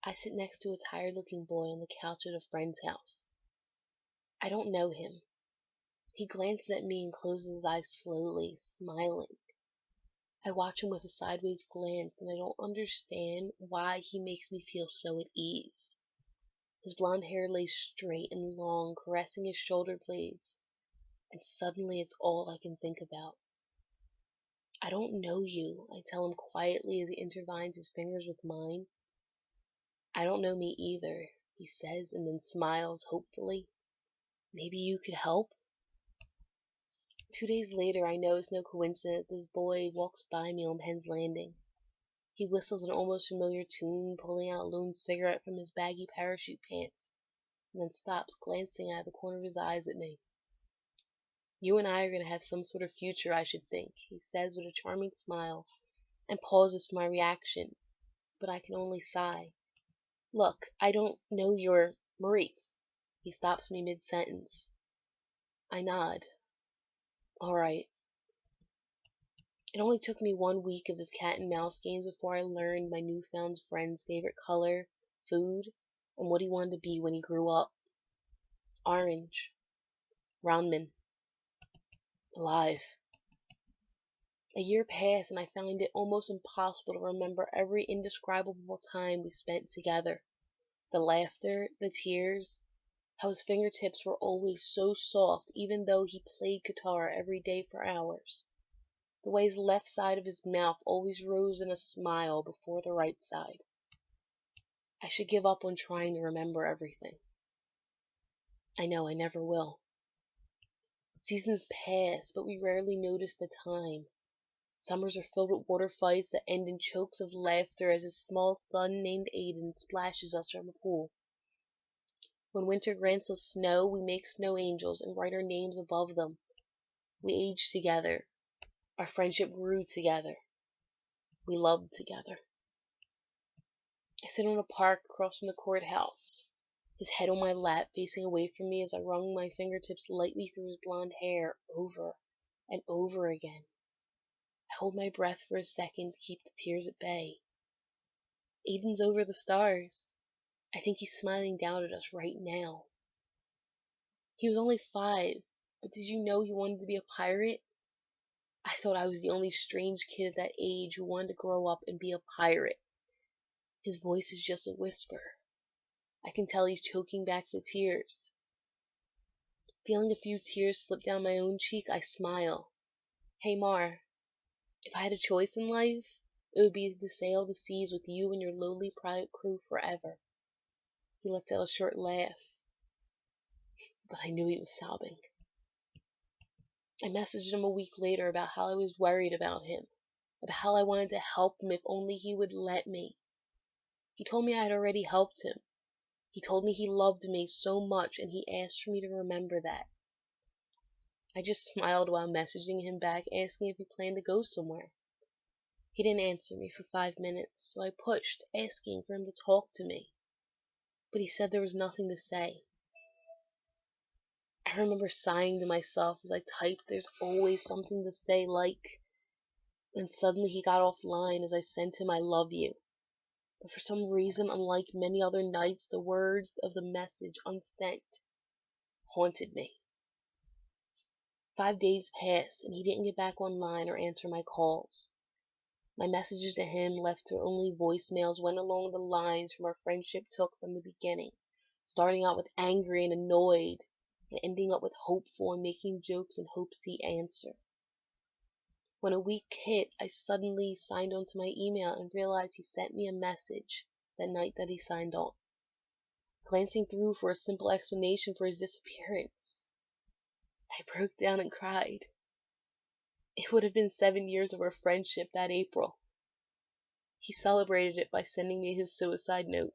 I sit next to a tired-looking boy on the couch at a friend's house. I don't know him. He glances at me and closes his eyes slowly, smiling. I watch him with a sideways glance, and I don't understand why he makes me feel so at ease. His blonde hair lays straight and long, caressing his shoulder blades, and suddenly it's all I can think about. I don't know you, I tell him quietly as he intertwines his fingers with mine. I don't know me either, he says, and then smiles hopefully. Maybe you could help? 2 days later, I know it's no coincidence this boy walks by me on Penn's Landing. He whistles an almost familiar tune, pulling out a lone cigarette from his baggy parachute pants, and then stops, glancing out of the corner of his eyes at me. You and I are going to have some sort of future, I should think, he says with a charming smile, and pauses for my reaction, but I can only sigh. Look, I don't know your Maurice. He stops me mid-sentence. I nod. All right. It only took me 1 week of his cat and mouse games before I learned my newfound friend's favorite color, food, and what he wanted to be when he grew up. Orange. Roundman. Alive. A year passed, and I found it almost impossible to remember every indescribable time we spent together. The laughter, the tears, how his fingertips were always so soft even though he played guitar every day for hours. The way his left side of his mouth always rose in a smile before the right side. I should give up on trying to remember everything. I know I never will. Seasons pass, but we rarely notice the time. Summers are filled with water fights that end in chokes of laughter as his small son named Aiden splashes us from a pool. When winter grants us snow, we make snow angels and write our names above them. We aged together. Our friendship grew together. We loved together. I sit on a park across from the courthouse, his head on my lap, facing away from me as I wrung my fingertips lightly through his blonde hair over and over again. I hold my breath for a second to keep the tears at bay. Aiden's over the stars. I think he's smiling down at us right now. He was only 5, but did you know he wanted to be a pirate? I thought I was the only strange kid at that age who wanted to grow up and be a pirate. His voice is just a whisper. I can tell he's choking back the tears. Feeling a few tears slip down my own cheek, I smile. Hey Mar, if I had a choice in life, it would be to sail the seas with you and your lowly private crew forever. He lets out a short laugh, but I knew he was sobbing. I messaged him a week later about how I was worried about him, about how I wanted to help him if only he would let me. He told me I had already helped him. He told me he loved me so much, and he asked for me to remember that. I just smiled while messaging him back, asking if he planned to go somewhere. He didn't answer me for 5 minutes, so I pushed, asking for him to talk to me. But he said there was nothing to say. I remember sighing to myself as I typed, "There's always something to say," and suddenly he got offline as I sent him, "I love you." But for some reason, unlike many other nights, the words of the message unsent haunted me. 5 days passed, and he didn't get back online or answer my calls. My messages to him, left to only voicemails, went along the lines from our friendship took from the beginning, starting out with angry and annoyed, and ending up with hopeful and making jokes in hopes he'd answer. When a week hit, I suddenly signed onto my email and realized he sent me a message that night that he signed on. Glancing through for a simple explanation for his disappearance, I broke down and cried. It would have been 7 years of our friendship that April. He celebrated it by sending me his suicide note.